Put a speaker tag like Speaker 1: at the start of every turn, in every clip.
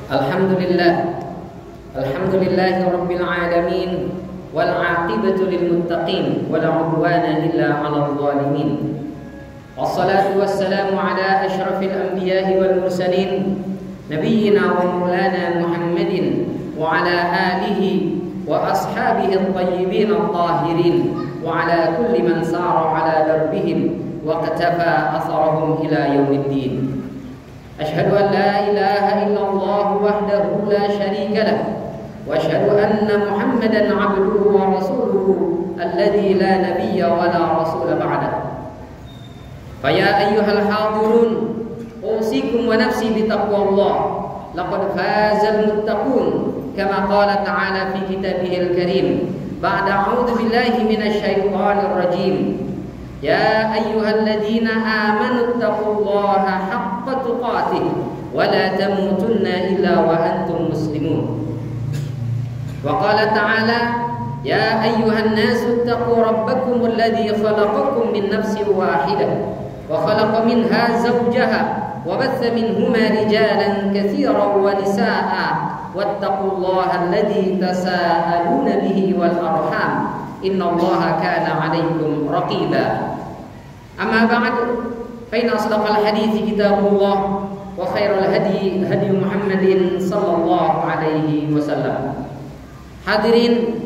Speaker 1: Alhamdulillah Rabbil Alamin wal aqibatu lil muttaqin wala udwana illa 'alal zalimin. Wassalatu wassalamu ala asyrafil anbiya'i wal mursalin nabiyyina wa maulana Muhammadin wa ala alihi wa ashabihi at-tayyibin at-tahirin wa ala kulli man sara ala darbihim wa qatafa atharahum ila yaumiddin. Asyhadu an la ilaha illallah wahdahu la syarika lah wa asyhadu anna Muhammadan 'abduhu wa rasuluhu alladzi la nabiyya wa la rasula ba'dah. Fa ya ayyuhal hadirun usikum wa nafsi bi taqwallah laqad fazal muttaqun kama qala ta'ala fi kitabihil karim ba'da a'udzu billahi minasy syaithanir rajim. Ya ayyuhalladzina amanu taqullaha haqqa tuqatih wa la tamutunna illa wa antum muslimun. Wa qala ta'ala ya ayyuhan nasu taqu rabbakum alladzi khalaqakum min nafsin wahidah wa khalaqa minha zawjaha wa batha minhuma rijalan katsiran wa nisaa'a wattaqullaha alladzi tasaaluna bihi wal arham innallaha kana 'alaikum raqiba. Amma ba'du fa inna asdaqal hadithi kitabullah wa khairal hadi hadi Muhammadin sallallahu alaihi wasallam. Hadirin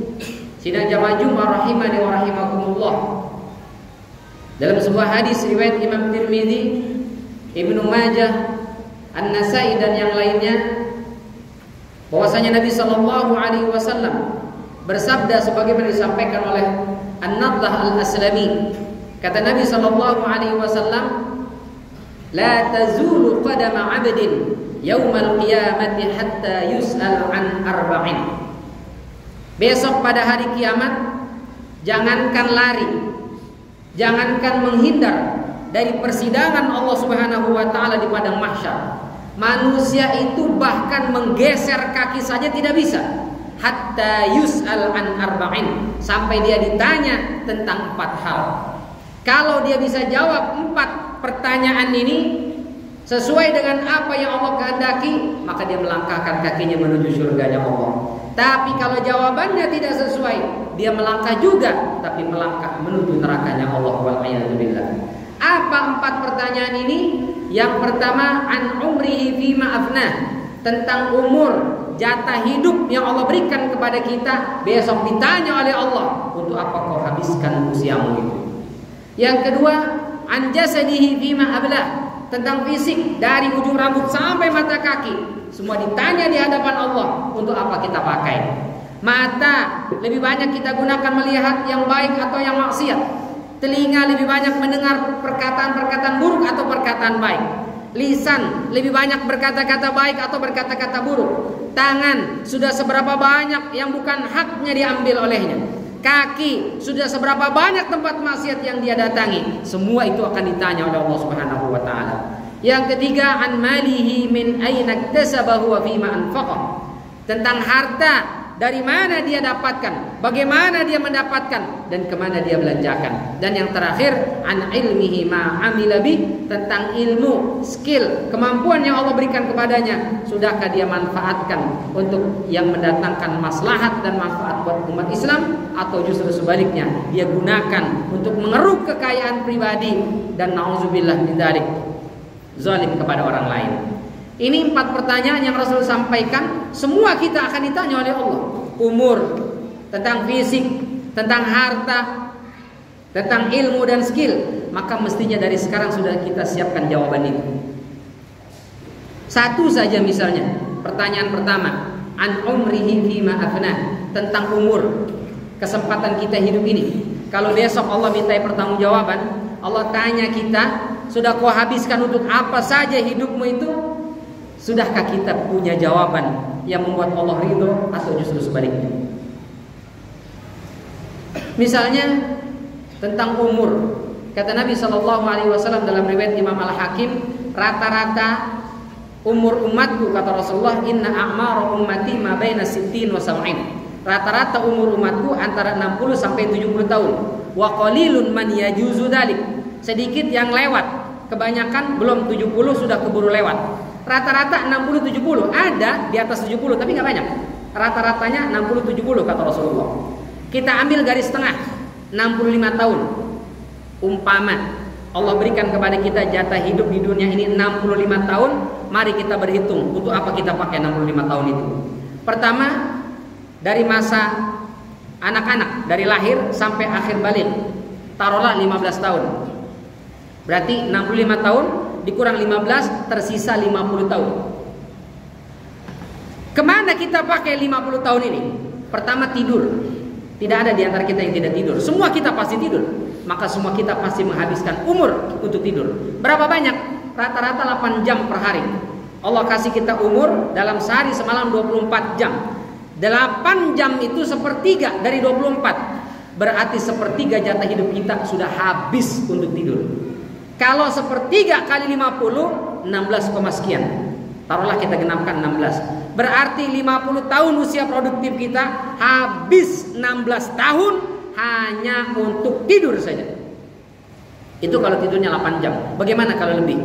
Speaker 1: sidang jamaah Jumat rahimani wa rahimakumullah. Dalam sebuah hadis riwayat Imam Tirmidzi, Ibnu Majah, An-Nasa'i dan yang lainnya, bahwasanya Nabi sallallahu alaihi wasallam bersabda sebagaimana disampaikan oleh An-Nadlah Al-Aslami. Kata Nabi sallallahu alaihi wasallam, la tazulu qadama 'abdin yaumal qiyamati hatta yus'al an arba'in. Besok pada hari kiamat, jangankan lari, jangankan menghindar dari persidangan Allah Subhanahu wa taala di padang mahsyar. Manusia itu bahkan menggeser kaki saja tidak bisa. Hatta yus'al an arba'in, sampai dia ditanya tentang 4 hal. Kalau dia bisa jawab 4 pertanyaan ini sesuai dengan apa yang Allah kehendaki, maka dia melangkahkan kakinya menuju surganya Allah. Tapi kalau jawabannya tidak sesuai, dia melangkah juga, tapi melangkah menuju nerakanya Allah wal'iyadzubillah. Apa 4 pertanyaan ini? Yang pertama, an umrihi fima afnah, tentang umur, jatah hidup yang Allah berikan kepada kita. Besok ditanya oleh Allah, untuk apa kau habiskan usiamu itu. Yang kedua, an jasadihi fima ablah, tentang fisik dari ujung rambut sampai mata kaki. Semua ditanya di hadapan Allah, untuk apa kita pakai. Mata lebih banyak kita gunakan melihat yang baik atau yang maksiat. Telinga lebih banyak mendengar perkataan-perkataan buruk atau perkataan baik. Lisan lebih banyak berkata-kata baik atau berkata-kata buruk. Tangan sudah seberapa banyak yang bukan haknya diambil olehnya. Kaki sudah seberapa banyak tempat maksiat yang dia datangi. Semua itu akan ditanya oleh Allah Subhanahu wa taala. Yang ketiga, an malihi min aina iktasabahu wa fima anfaqa, tentang harta, dari mana dia dapatkan, bagaimana dia mendapatkan, dan kemana dia belanjakan. Dan yang terakhir, an ilmihi ma amila bih, tentang ilmu, skill, kemampuan yang Allah berikan kepadanya, sudahkah dia manfaatkan untuk yang mendatangkan maslahat dan manfaat buat umat Islam, atau justru sebaliknya dia gunakan untuk mengeruk kekayaan pribadi dan nauzubillah min dzalik, zalim kepada orang lain. Ini 4 pertanyaan yang Rasul sampaikan. Semua kita akan ditanya oleh Allah. Umur, tentang fisik, tentang harta, tentang ilmu dan skill. Maka mestinya dari sekarang sudah kita siapkan jawaban itu. Satu saja misalnya, pertanyaan pertama, an umrihi fima afnah, tentang umur, kesempatan kita hidup ini. Kalau besok Allah minta pertanggungjawaban, Allah tanya kita, sudah kau habiskan untuk apa saja hidupmu itu? Sudahkah kita punya jawaban yang membuat Allah ridho, atau justru sebaliknya? Misalnya tentang umur, kata Nabi SAW dalam riwayat Imam Al-Hakim, rata-rata umur umatku, kata Rasulullah, inna a'mara ummati ma baina 60 wa 70. Rata-rata umur umatku antara 60 sampai 70 tahun. Wa qalilun man yajuzu dzalik, sedikit yang lewat, kebanyakan belum 70 sudah keburu lewat. Rata-rata 60-70, ada di atas 70 tapi nggak banyak. Rata-ratanya 60-70 kata Rasulullah. Kita ambil garis tengah 65 tahun. Umpama Allah berikan kepada kita jatah hidup di dunia ini 65 tahun, mari kita berhitung untuk apa kita pakai 65 tahun itu. Pertama, dari masa anak-anak, dari lahir sampai akhir balik, taruhlah 15 tahun. Berarti 65 tahun dikurang 15, tersisa 50 tahun. Kemana kita pakai 50 tahun ini? Pertama, tidur. Tidak ada di antara kita yang tidak tidur. Semua kita pasti tidur. Maka semua kita pasti menghabiskan umur untuk tidur. Berapa banyak? Rata-rata 8 jam per hari. Allah kasih kita umur dalam sehari semalam 24 jam. 8 jam itu sepertiga dari 24. Berarti sepertiga jatah hidup kita sudah habis untuk tidur. Kalau sepertiga kali 50, 16, sekian. Taruhlah kita genapkan 16. Berarti 50 tahun usia produktif kita habis 16 tahun hanya untuk tidur saja. Itu kalau tidurnya 8 jam. Bagaimana kalau lebih?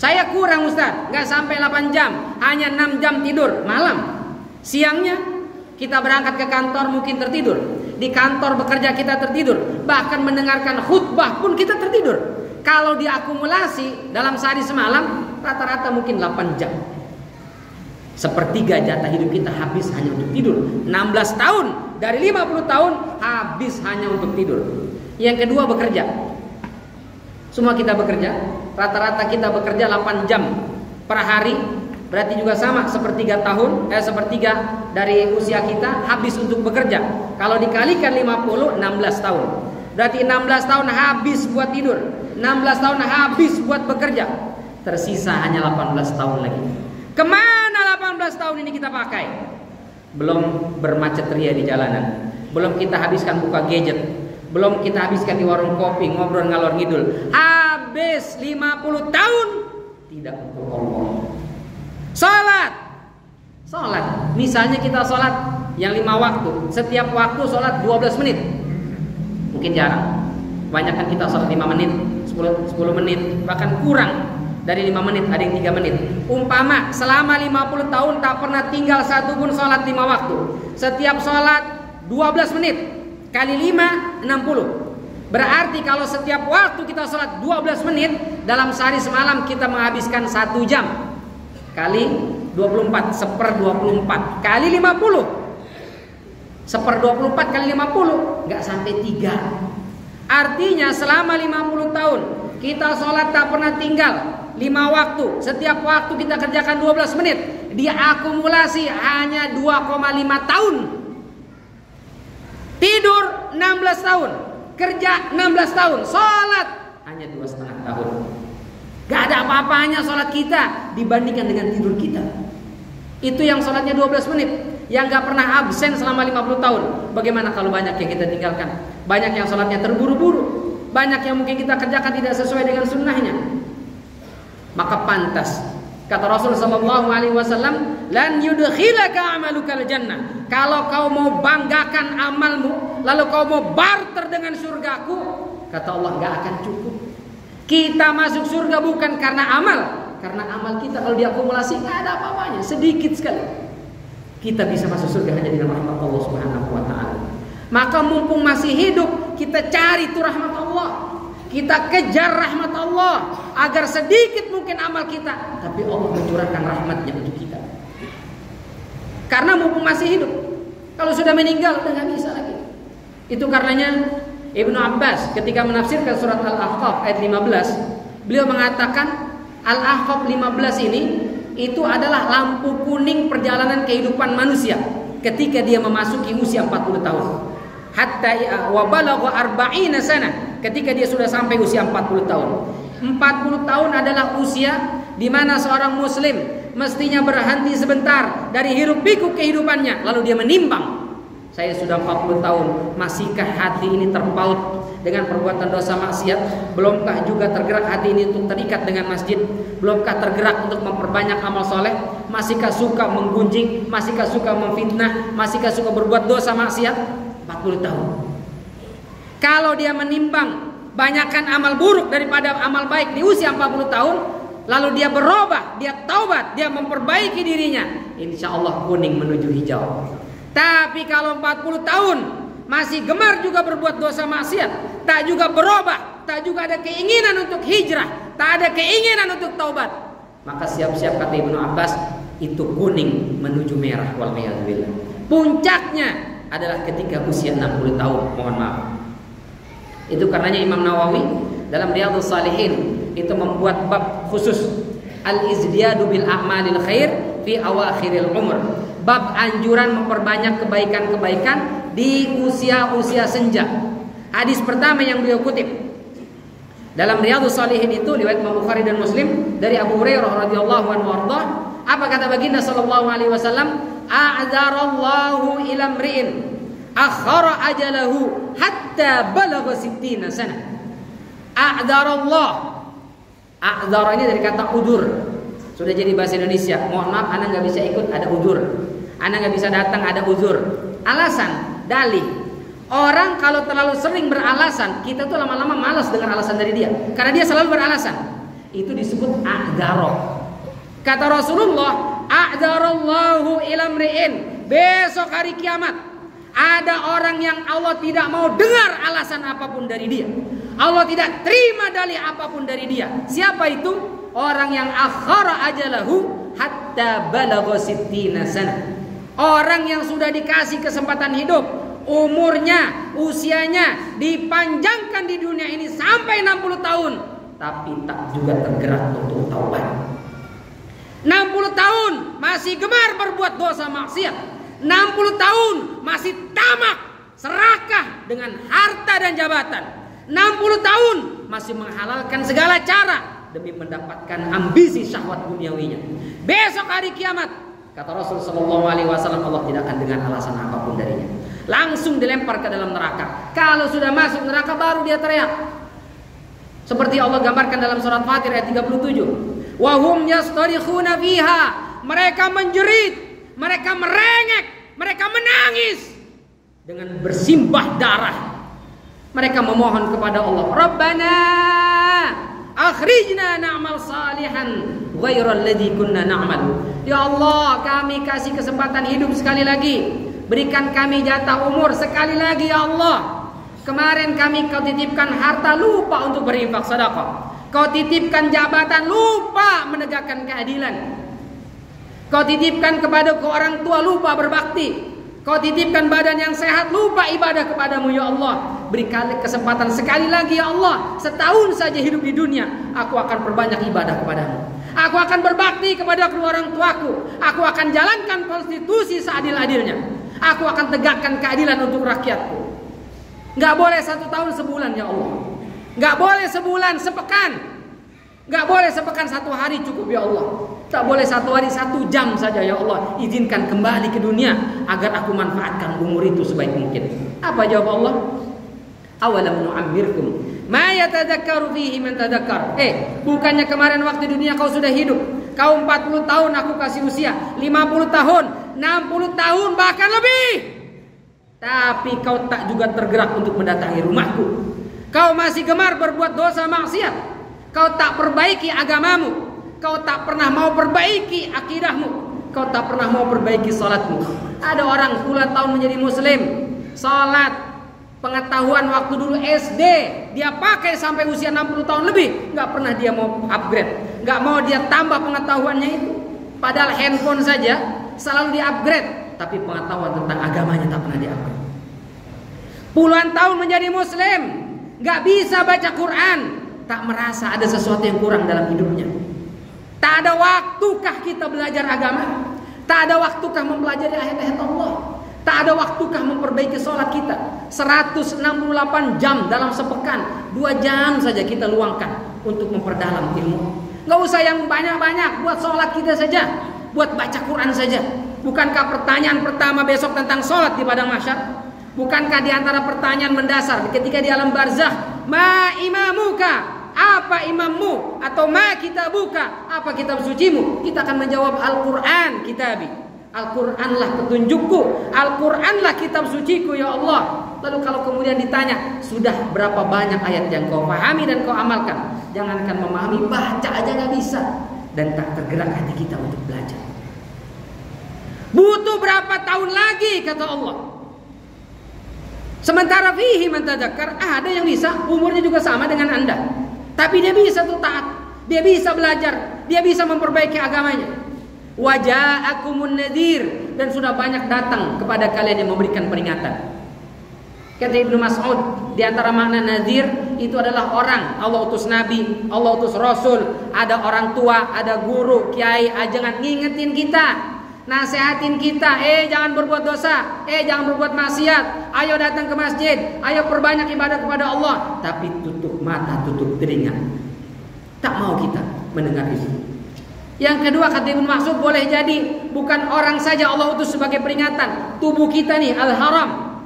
Speaker 1: Saya kurang Ustaz, nggak sampai 8 jam, hanya 6 jam tidur malam. Siangnya kita berangkat ke kantor mungkin tertidur. Di kantor bekerja kita tertidur. Bahkan mendengarkan khutbah pun kita tertidur. Kalau diakumulasi dalam sehari semalam rata-rata mungkin 8 jam. Sepertiga jatah hidup kita habis hanya untuk tidur. 16 tahun dari 50 tahun habis hanya untuk tidur. Yang kedua, bekerja. Semua kita bekerja. Rata-rata kita bekerja 8 jam per hari. Berarti juga sama sepertiga dari usia kita habis untuk bekerja. Kalau dikalikan 50, 16 tahun. Berarti 16 tahun habis buat tidur, 16 tahun habis buat bekerja. Tersisa hanya 18 tahun lagi. Kemana 18 tahun ini kita pakai? Belum bermacet ria di jalanan. Belum kita habiskan buka gadget. Belum kita habiskan di warung kopi ngobrol ngalor ngidul. Habis 50 tahun tidak untuk Allah. Salat. Misalnya kita salat yang 5 waktu. Setiap waktu salat 12 menit. Mungkin jarang. Kebanyakan kita salat 5 menit, 10 menit, bahkan kurang dari 5 menit, ada yang 3 menit. Umpama selama 50 tahun tak pernah tinggal satu pun salat 5 waktu. Setiap salat 12 menit kali 5, 60. Berarti kalau setiap waktu kita salat 12 menit, dalam sehari semalam kita menghabiskan 1 jam kali 24, 1/24 kali 50. 1/24 kali 50 nggak sampai 3. Artinya selama 50 tahun kita sholat tak pernah tinggal 5 waktu. Setiap waktu kita kerjakan 12 menit. Diakumulasi hanya 2,5 tahun. Tidur 16 tahun, kerja 16 tahun, sholat hanya 2,5 tahun. Gak ada apa-apanya sholat kita dibandingkan dengan tidur kita. Itu yang sholatnya 12 menit, yang gak pernah absen selama 50 tahun. Bagaimana kalau banyak yang kita tinggalkan? Banyak yang sholatnya terburu-buru, banyak yang mungkin kita kerjakan tidak sesuai dengan sunnahnya. Maka pantas kata Rasul SAW, lan yudkhilaka amalukal jannah. Kalau kau mau banggakan amalmu, lalu kau mau barter dengan surgaku, kata Allah, gak akan cukup. Kita masuk surga bukan karena amal, karena amal kita kalau diakumulasi gak ada apa-apanya, sedikit sekali. Kita bisa masuk surga hanya dengan rahmat Allah Subhanahu wa ta'ala. Maka mumpung masih hidup, kita cari itu rahmat Allah. Kita kejar rahmat Allah agar sedikit mungkin amal kita, tapi Allah mencurahkan rahmatnya untuk kita. Karena mumpung masih hidup. Kalau sudah meninggal udah gak bisa lagi. Itu karenanya Ibnu Abbas ketika menafsirkan surat Al-Ahqaf ayat 15, beliau mengatakan Al-Ahqaf 15 ini itu adalah lampu kuning perjalanan kehidupan manusia ketika dia memasuki usia 40 tahun. Hatta wa balagha 40 sana, ketika dia sudah sampai usia 40 tahun. 40 tahun adalah usia di mana seorang muslim mestinya berhenti sebentar dari hiruk pikuk kehidupannya, lalu dia menimbang, saya sudah 40 tahun, masihkah hati ini terpaut dengan perbuatan dosa maksiat? Belumkah juga tergerak hati ini untuk terikat dengan masjid? Belumkah tergerak untuk memperbanyak amal soleh? Masihkah suka menggunjing? Masihkah suka memfitnah? Masihkah suka berbuat dosa maksiat? 40 tahun. Kalau dia menimbang banyakkan amal buruk daripada amal baik di usia 40 tahun, lalu dia berubah, dia taubat, dia memperbaiki dirinya, insya Allah kuning menuju hijau. Tapi kalau 40 tahun masih gemar juga berbuat dosa maksiat, tak juga berubah, tak juga ada keinginan untuk hijrah, tak ada keinginan untuk taubat, maka siap-siap kata Ibnu Abbas, itu kuning menuju merah. Waliyahzubillah. Puncaknya adalah ketika usia 60 tahun. Mohon maaf. Itu karenanya Imam Nawawi dalam Riyadhus Shalihin itu membuat bab khusus al-izdiyadu bil a'malil khair fi awakhiril umur. Bab anjuran memperbanyak kebaikan-kebaikan di usia-usia senja. Hadis pertama yang beliau kutip dalam Riyadhus Shalihin itu riwayat Imam Bukhari dan Muslim dari Abu Hurairah radhiyallahu anhu warḍah. Apa kata baginda sallallahu alaihi wasallam? A'dzarallahu ila mri'in akhara ajalahu hatta balagha 60 sana. A'dzarallah. A'dzar ini dari kata udur. Sudah jadi bahasa Indonesia. Mohon maaf, ana enggak bisa ikut, ada udur. Ana enggak bisa datang, ada uzur. Alasan, dalih. Orang kalau terlalu sering beralasan, kita tuh lama-lama malas dengar alasan dari dia. Karena dia selalu beralasan. Itu disebut a'dzar. Kata Rasulullah, a'dzarallahu ila mri'in. Besok hari kiamat ada orang yang Allah tidak mau dengar alasan apapun dari dia. Allah tidak terima dalih apapun dari dia. Siapa itu? Orang yang akhara ajalahu hatta balagha 60 sana. Orang yang sudah dikasih kesempatan hidup, umurnya, usianya dipanjangkan di dunia ini sampai 60 tahun, tapi tak juga tergerak untuk taubat. 60 tahun masih gemar berbuat dosa maksiat. 60 tahun masih tamak, serakah dengan harta dan jabatan. 60 tahun masih menghalalkan segala cara demi mendapatkan ambisi syahwat duniawinya. Besok hari kiamat, kata Rasul sallallahu alaihi wasallam, Allah tidak akan dengar alasan apapun darinya. Langsung dilempar ke dalam neraka. Kalau sudah masuk neraka baru dia teriak. Seperti Allah gambarkan dalam surat Fatir ayat 37. Wa hum yastarikhuna fiha. Mereka menjerit, mereka merengek, mereka menangis dengan bersimbah darah. Mereka memohon kepada Allah, Rabbana akhrijna na'mal salihan ghairal ladzi kunna na'mal. Ya Allah, kami kasih kesempatan hidup sekali lagi. Berikan kami jatah umur sekali lagi ya Allah. Kemarin kami kau titipkan harta, lupa untuk berinfak sedekah. Kau titipkan jabatan, lupa menegakkan keadilan. Kau titipkan kepada orang tua, lupa berbakti. Kau titipkan badan yang sehat, lupa ibadah kepadamu ya Allah. Berikan kesempatan sekali lagi ya Allah. Setahun saja hidup di dunia, aku akan perbanyak ibadah kepadamu. Aku akan berbakti kepada kedua orang tuaku. Aku akan jalankan konstitusi seadil-adilnya. Aku akan tegakkan keadilan untuk rakyatku. Gak boleh 1 tahun sebulan ya Allah. Gak boleh sebulan sepekan. Gak boleh sepekan 1 hari cukup ya Allah. Tak boleh 1 hari 1 jam saja ya Allah. Izinkan kembali ke dunia agar aku manfaatkan umur itu sebaik mungkin. Apa jawab Allah? Awalam nu'ammirkum ma yatadzakkaru fihi man tadzakkar. Bukannya kemarin waktu dunia kau sudah hidup. Kau 40 tahun aku kasih usia, 50 tahun, 60 tahun bahkan lebih. Tapi kau tak juga tergerak untuk mendatangi rumahku. Kau masih gemar berbuat dosa maksiat. Kau tak perbaiki agamamu. Kau tak pernah mau perbaiki akidahmu. Kau tak pernah mau perbaiki salatmu. Ada orang puluhan tahun menjadi muslim, salat, pengetahuan waktu dulu SD dia pakai sampai usia 60 tahun lebih, nggak pernah dia mau upgrade, nggak mau dia tambah pengetahuannya itu. Padahal handphone saja selalu di upgrade, tapi pengetahuan tentang agamanya tak pernah di upgrade. Puluhan tahun menjadi muslim, nggak bisa baca Quran, tak merasa ada sesuatu yang kurang dalam hidupnya. Tak ada waktukah kita belajar agama? Tak ada waktukah mempelajari ayat-ayat Allah? Tak ada waktukah memperbaiki sholat kita? 168 jam dalam sepekan, 2 jam saja kita luangkan untuk memperdalam ilmu. Gak usah yang banyak-banyak, buat sholat kita saja, buat baca Quran saja. Bukankah pertanyaan pertama besok tentang sholat di padang mahsyar? Bukankah di antara pertanyaan mendasar ketika di alam barzakh, ma imamuka? Apa imammu? Atau ma kitabuka? Apa kitab sucimu? Kita akan menjawab Al-Quran kitabi. Al-Quranlah petunjukku. Al-Quranlah kitab suciku ya Allah. Lalu kalau kemudian ditanya, sudah berapa banyak ayat yang kau pahami dan kau amalkan? Jangankan memahami, baca aja gak bisa. Dan tak tergerak hati kita untuk belajar. Butuh berapa tahun lagi kata Allah. Sementara fihi man tadzakkar, ada yang bisa umurnya juga sama dengan Anda. Tapi dia bisa tuh taat, dia bisa belajar, dia bisa memperbaiki agamanya. Wa ja'akumun nadhir, dan sudah banyak datang kepada kalian yang memberikan peringatan. Kata Ibnu Mas'ud, di antara makna nazir itu adalah orang. Allah utus nabi, Allah utus rasul, ada orang tua, ada guru, kiai, ajangan ngingetin kita, nasehatin kita, jangan berbuat dosa, jangan berbuat maksiat, ayo datang ke masjid, ayo perbanyak ibadah kepada Allah. Tapi tutup mata, tutup telinga, tak mau kita mendengar itu. Yang kedua kata Ibnu Mas'ud, boleh jadi bukan orang saja Allah utus sebagai peringatan. Tubuh kita nih al-haram,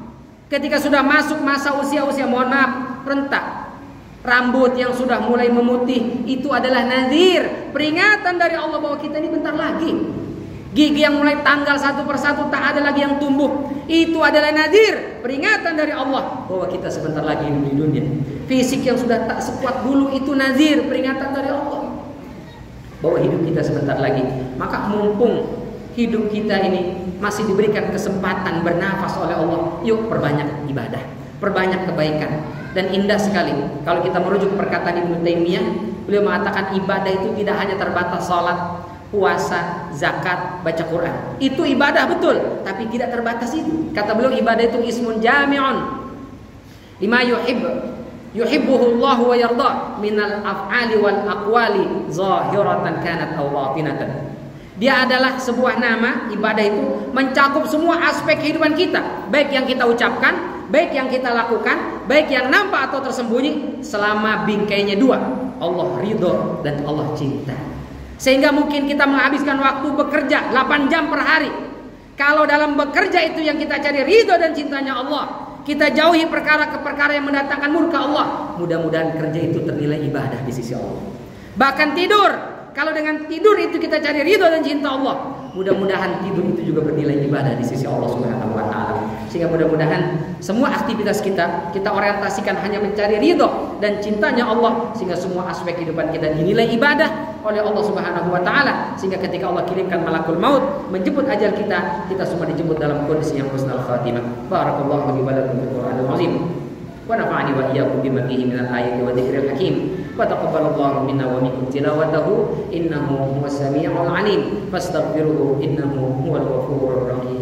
Speaker 1: ketika sudah masuk masa usia-usia, mohon maaf, rentak, rambut yang sudah mulai memutih, itu adalah nazir, peringatan dari Allah bahwa kita ini bentar lagi. Gigi yang mulai tanggal satu persatu, tak ada lagi yang tumbuh, itu adalah nazir, peringatan dari Allah bahwa kita sebentar lagi hidup di dunia. Fisik yang sudah tak sekuat dulu, itu nazir, peringatan dari Allah bahwa hidup kita sebentar lagi. Maka mumpung hidup kita ini masih diberikan kesempatan bernafas oleh Allah, yuk perbanyak ibadah, perbanyak kebaikan. Dan indah sekali kalau kita merujuk perkataan Ibnu Taimiyah, beliau mengatakan ibadah itu tidak hanya terbatas salat, puasa, zakat, baca Quran. Itu ibadah betul, tapi tidak terbatas itu. Kata beliau, ibadah itu ismun jami'un lima yuhibbuhu Allah wa yarda minal af'ali wal aqwali zahiratan kanat aw batinatan. Dia adalah sebuah nama, ibadah itu mencakup semua aspek kehidupan kita, baik yang kita ucapkan, baik yang kita lakukan, baik yang nampak atau tersembunyi, selama bingkainya dua, Allah ridho dan Allah cinta. Sehingga mungkin kita menghabiskan waktu bekerja 8 jam per hari. Kalau dalam bekerja itu yang kita cari ridho dan cintanya Allah, kita jauhi perkara-perkara yang mendatangkan murka Allah, mudah-mudahan kerja itu ternilai ibadah di sisi Allah. Bahkan tidur, kalau dengan tidur itu kita cari ridho dan cinta Allah, mudah-mudahan tidur itu juga bernilai ibadah di sisi Allah Subhanahu wa taala. Sehingga mudah-mudahan semua aktivitas kita orientasikan hanya mencari ridho dan cintanya Allah, sehingga semua aspek kehidupan kita dinilai ibadah oleh Allah Subhanahu wa taala. Sehingga ketika Allah kirimkan malakul maut menjemput ajal kita, kita semua dijemput dalam kondisi yang husnul khatimah. Barakallahu li wa lakum fil Qur'anil azim. Wa nafa'ani wa iyyakum bima fihi minal ayati wa dzikril hakim. Wa taqabbalallahu minna wa minkum tilawatahu innahu huwas samii'ul 'aliim. Fastaghfiruhu innahu huwal ghafurur rahim.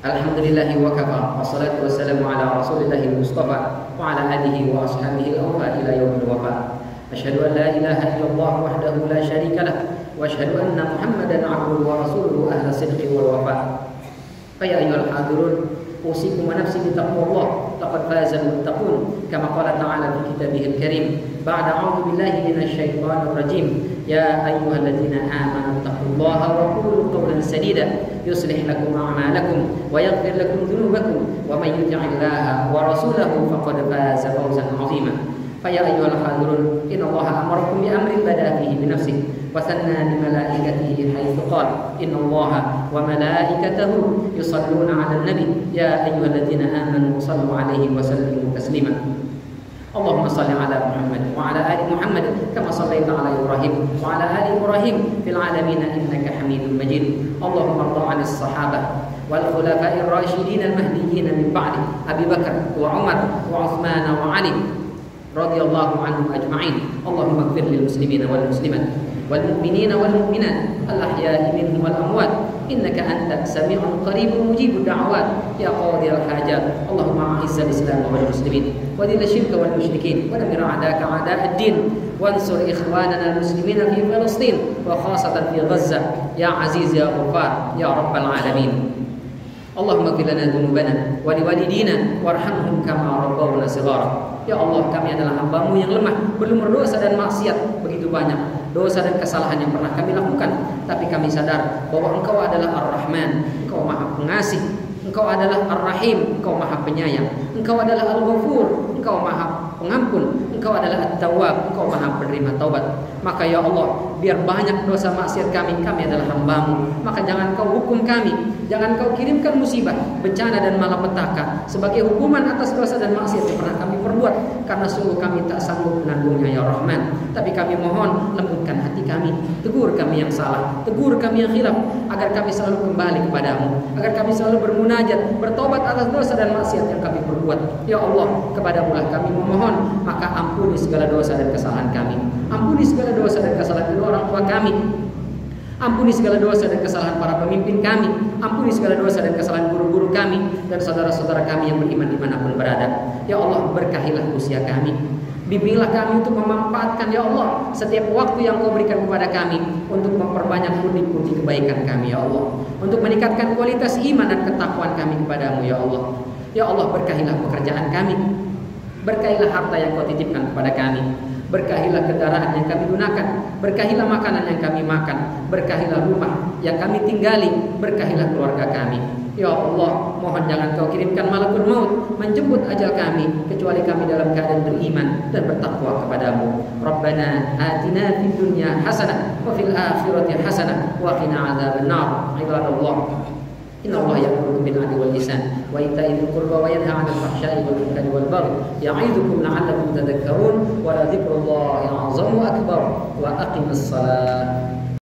Speaker 1: Alhamdulillahi wa kafa, wassalatu wassalamu ala rasulillahi mustafa wa ala alihi wa ashabihi al-awfa ila yaumil wafa. Asyhadu an la ilaha illallah wahdahu la syarika lah, wa asyhadu anna Muhammadan 'abduhu wa rasuluhu ahla sidqi wal wafa. Fa ya ayyuhal hadirun, usikum wa nafsi bi taqwallah, laqad fazal muttaqun, kama qala ta'ala fi kitabihil karim. Ba'da a'udzu billahi minasy syaithanir rajim. Ya ayyuhalladzina amanu taqullaha wa qulu qawlan sadida yuslih lakum a'malakum wa yaghfir lakum dhunubakum wa may yuti'illaha wa rasulahu faqad faza fawzan 'azima. Fa ya ayyuhal hadirun, innallaha amarakum bi amrin bada fihi bi nafsihi wa thanna bi malaikatihi haitsu qala innallaha wa malaikatahu yusalluna 'alan nabi ya ayyuhalladzina amanu sallu 'alaihi wa sallimu taslima. Allahumma salli ala Muhammad wa ala ali Muhammad kama sallaita ala Ibrahim wa ala ali Ibrahim fil alamin innaka Hamidum Majid. Allahumma rda' 'anis sahabah wal khulafa'ir rasyidin al mahdiyyin min ba'di Abi Bakar wa Umar wa Utsman wa Ali radhiyallahu anhum ajma'in. Allahumma ighfir lil muslimina wal muslimat wal mu'minina wal mu'minat al ahya'i minhum wal amwat innaka anta sami'un qaribun mujibud da'awat ya qadhiyal hajat. Allahumma a'izzal islam wal muslimin wa dhil syirka wal musyrikin wa damir a'daka a'da'ad din wansur ikhwanana al muslimina fi Palestin wa khasatan fi Gaza ya aziz ya ghaffar ya rabbal alamin. Allahumma ighfir lana dzunubana wa liwalidina warhamhum kama rabbawna shighara. Ya Allah, kami adalah hamba-Mu yang lemah, belum berdosa dan maksiat begitu banyak dosa dan kesalahan yang pernah kami lakukan, tapi kami sadar bahwa Engkau adalah Ar-Rahman, Engkau Maha Pengasih, Engkau adalah Ar-Rahim, Engkau Maha Penyayang, Engkau adalah Al-Ghafur, Engkau Maha Pengampun, Engkau adalah At-Tawwab, Engkau Maha Penerima taubat. Maka ya Allah, biar banyak dosa maksiat kami adalah hamba-Mu, maka jangan Kau hukum kami, jangan Kau kirimkan musibah, bencana dan malapetaka sebagai hukuman atas dosa dan maksiat yang pernah kami perbuat, karena sungguh kami tak sanggup menanggungnya ya Rahman. Tapi kami mohon lembutkan hati kami, tegur kami yang salah, tegur kami yang khilaf, agar kami selalu kembali kepadamu, agar kami selalu bermunajat, bertobat atas dosa dan maksiat yang kami perbuat. Ya Allah, kepadamu lah kami memohon, maka ampuni segala dosa dan kesalahan kami, ampuni segala dosa dan kesalahan kedua orang tua kami, ampuni segala dosa dan kesalahan para pemimpin kami, ampuni segala dosa dan kesalahan guru-guru kami dan saudara-saudara kami yang beriman dimanapun berada. Ya Allah, berkahilah usia kami, bimbinglah kami untuk memanfaatkan ya Allah setiap waktu yang Kau berikan kepada kami untuk memperbanyak pundi-pundi kebaikan kami ya Allah, untuk meningkatkan kualitas iman dan ketakwaan kami kepadamu ya Allah. Ya Allah, berkahilah pekerjaan kami, berkahilah harta yang Kau titipkan kepada kami, berkahilah kendaraan yang kami gunakan, berkahilah makanan yang kami makan, berkahilah rumah yang kami tinggali, berkahilah keluarga kami. Ya Allah, mohon jangan Kau kirimkan malakul maut menjemput ajal kami kecuali kami dalam keadaan beriman dan bertakwa kepadamu. Rabbana atina fid dunya hasanah wa fil akhirati hasanah wa qina adzabannar. Ibadallah, Inna Allah ya'muru bil 'adli wal ihsan wa ita'i dzil qurba wa yanha 'anil fahsya'i wal munkari wal baghi ya'idzukum la'allakum tadhakkarun wa la dzikrullahi 'azzamu akbar wa aqimus shalah.